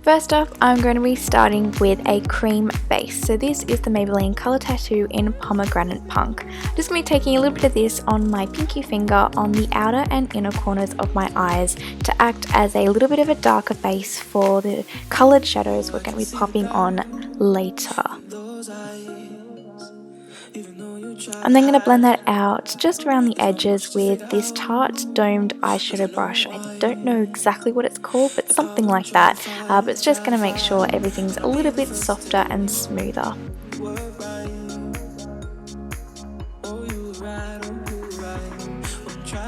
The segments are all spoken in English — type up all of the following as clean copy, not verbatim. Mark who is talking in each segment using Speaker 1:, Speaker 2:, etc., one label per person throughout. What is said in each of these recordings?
Speaker 1: First off, I'm going to be starting with a cream base. So this is the Maybelline Colour Tattoo in Pomegranate Punk. I'm just going to be taking a little bit of this on my pinky finger on the outer and inner corners of my eyes to act as a little bit of a darker base for the coloured shadows we're going to be popping on later. I'm then going to blend that out just around the edges with this Tarte domed eyeshadow brush. I don't know exactly what it's called, but something like that. But it's just going to make sure everything's a little bit softer and smoother.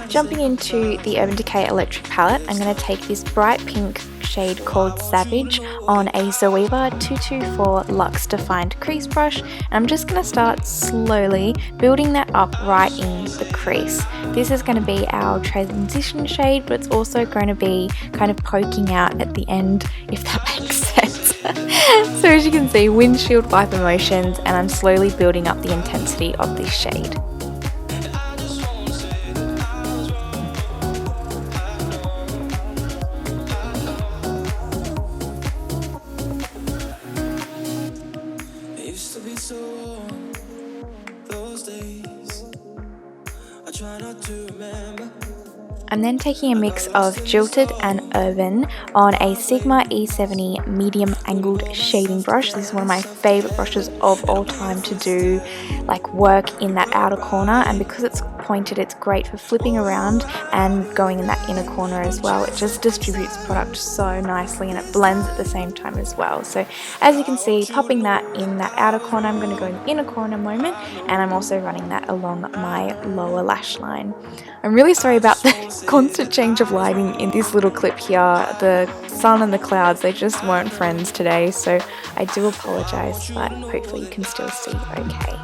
Speaker 1: Jumping into the Urban Decay Electric palette, I'm going to take this bright pink shade called Savage on a Zoeva 224 Luxe Defined Crease brush, and I'm just going to start slowly building that up right in the crease. This is going to be our transition shade, but it's also going to be kind of poking out at the end, if that makes sense. So as you can see, windshield wiper motions, and I'm slowly building up the intensity of this shade. I'm then taking a mix of Jilted and Urban on a Sigma E70 medium angled shading brush. This is one of my favourite brushes of all time to do like work in that outer corner, and because it's pointed, it's great for flipping around and going in that inner corner as well. It just distributes product so nicely and it blends at the same time as well. So as you can see, popping that in that outer corner, I'm going to go in the inner corner moment, and I'm also running that along my lower lash line. I'm really sorry about the constant change of lighting in this little clip here. The sun and the clouds, they just weren't friends today, so I do apologise, but hopefully you can still see okay.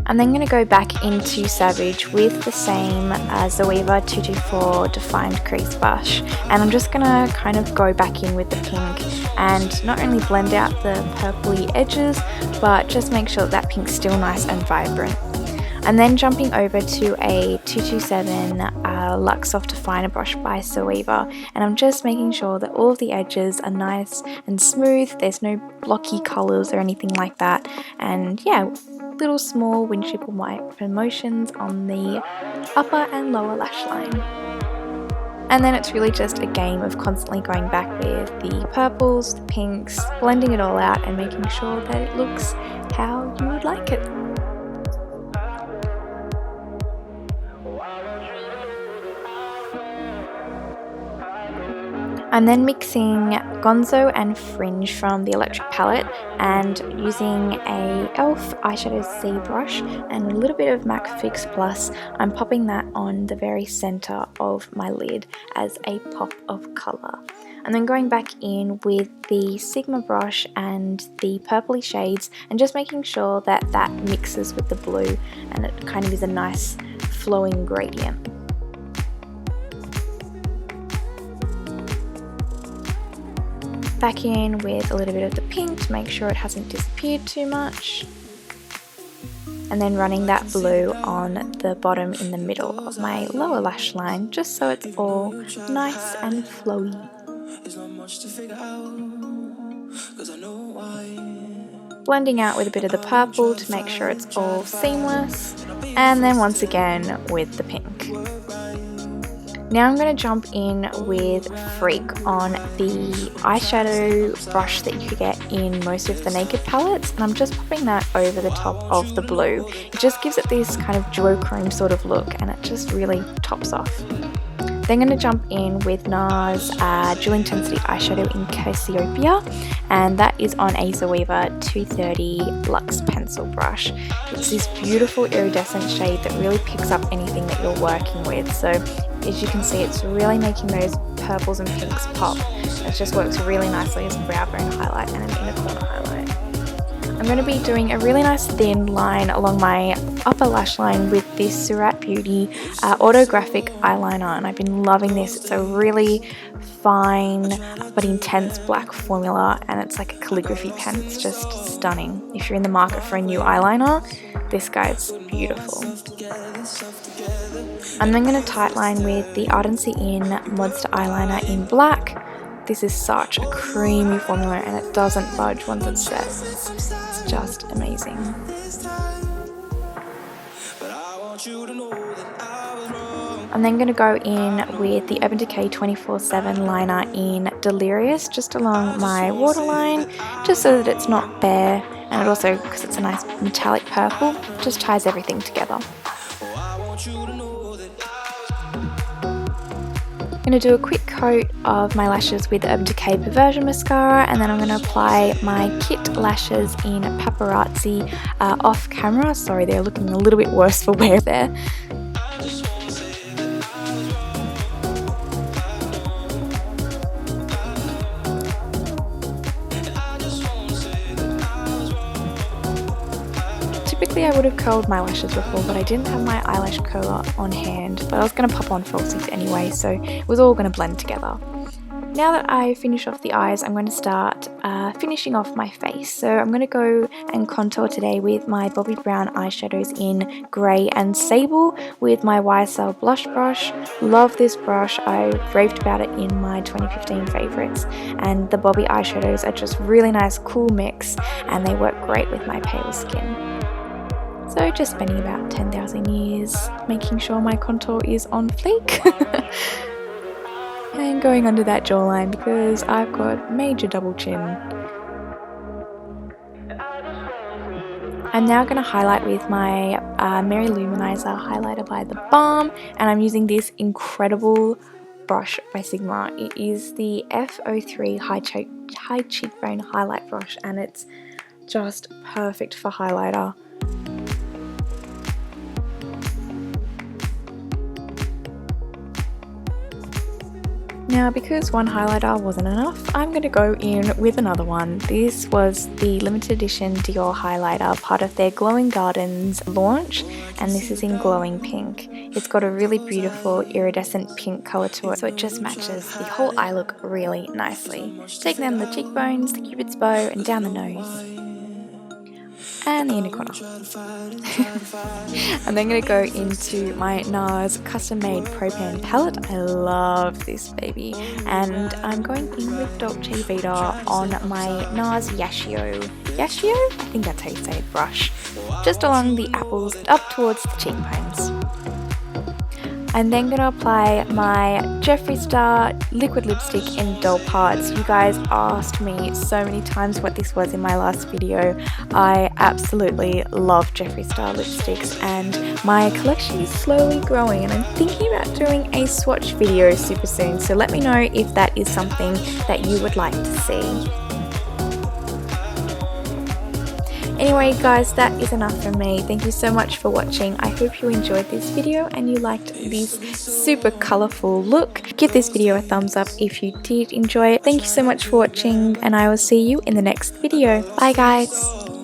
Speaker 1: I'm then going to go back into Savage with the same Zoeva 224 Defined Crease brush, and I'm just going to kind of go back in with the pink and not only blend out the purpley edges, but just make sure that pink's still nice and vibrant. And then jumping over to a 227 Luxe Soft Definer brush by Zoeva, and I'm just making sure that all of the edges are nice and smooth, there's no blocky colours or anything like that, and yeah, little small windshield wiper motions on the upper and lower lash line. And then it's really just a game of constantly going back with the purples, the pinks, blending it all out and making sure that it looks how you would like it. I'm then mixing Gonzo and Fringe from the Electric palette and using a Elle Eyeshadow C Brush and a little bit of MAC Fix Plus. I'm popping that on the very centre of my lid as a pop of colour. And then going back in with the Sigma brush and the purpley shades and just making sure that that mixes with the blue and it kind of is a nice flowing gradient. Back in with a little bit of the pink to make sure it hasn't disappeared too much, and then running that blue on the bottom in the middle of my lower lash line just so it's all nice and flowy. Blending out with a bit of the purple to make sure it's all seamless, and then once again with the pink. Now I'm going to jump in with Freak on the eyeshadow brush that you could get in most of the Naked palettes, and I'm just popping that over the top of the blue. It just gives it this kind of duochrome sort of look, and it just really tops off. Then I'm going to jump in with NARS Dual Intensity Eyeshadow in Cassiopeia, and that is on a Zoeva 230 Luxe Pencil brush. It's this beautiful iridescent shade that really picks up anything that you're working with, so as you can see, it's really making those purples and pinks pop. It just works really nicely as a brow bone highlight and an inner corner highlight. I'm going to be doing a really nice thin line along my upper lash line with this Surat Beauty autographic eyeliner, and I've been loving this. It's a really fine but intense black formula, and it's like a calligraphy pen. It's just stunning. If you're in the market for a new eyeliner, this guy's beautiful. I'm then going to tightline with the Ardency In Monster Eyeliner in black. This is such a creamy formula and it doesn't budge once it's set. It's just amazing. I'm then going to go in with the Urban Decay 24/7 liner in Delirious, just along my waterline, just so that it's not bare, and it also, because it's a nice metallic purple, just ties everything together. I'm going to do a quick coat of my lashes with the Urban Decay Perversion Mascara, and then I'm going to apply my Kit lashes in Paparazzi off camera. Sorry, they're looking a little bit worse for wear there. Typically I would have curled my lashes before, but I didn't have my eyelash curler on hand, but I was going to pop on falsies anyway, so it was all going to blend together. Now that I finish off the eyes, I'm going to start finishing off my face. So I'm going to go and contour today with my Bobbi Brown eyeshadows in Grey and Sable with my YSL blush brush. Love this brush. I raved about it in my 2015 favourites, and the Bobbi eyeshadows are just really nice, cool mix, and they work great with my pale skin. So just spending about 10,000 years making sure my contour is on fleek. And going under that jawline because I've got major double chin. I'm now going to highlight with my Mary Luminizer highlighter by The Balm, and I'm using this incredible brush by Sigma. It is the F03 high cheekbone highlight brush, and it's just perfect for highlighter. Now, because one highlighter wasn't enough, I'm going to go in with another one. This was the limited edition Dior highlighter, part of their Glowing Gardens launch, and this is in glowing pink. It's got a really beautiful iridescent pink colour to it, so it just matches the whole eye look really nicely. Taking down the cheekbones, the cupid's bow, and down the nose. And the inner corner. I'm then going to go into my NARS custom made Pro Pan palette. I love this baby, and I'm going in with Dolce Vita on my NARS Yashio, I think that's how you say it, brush, just along the apples up towards the cheekbones. I'm then going to apply my Jeffree Star liquid lipstick in Doll Parts. You guys asked me so many times what this was in my last video. I absolutely love Jeffree Star lipsticks, and my collection is slowly growing, and I'm thinking about doing a swatch video super soon, so let me know if that is something that you would like to see. Anyway guys, that is enough from me. Thank you so much for watching. I hope you enjoyed this video and you liked this super colourful look. Give this video a thumbs up if you did enjoy it. Thank you so much for watching, and I will see you in the next video. Bye guys!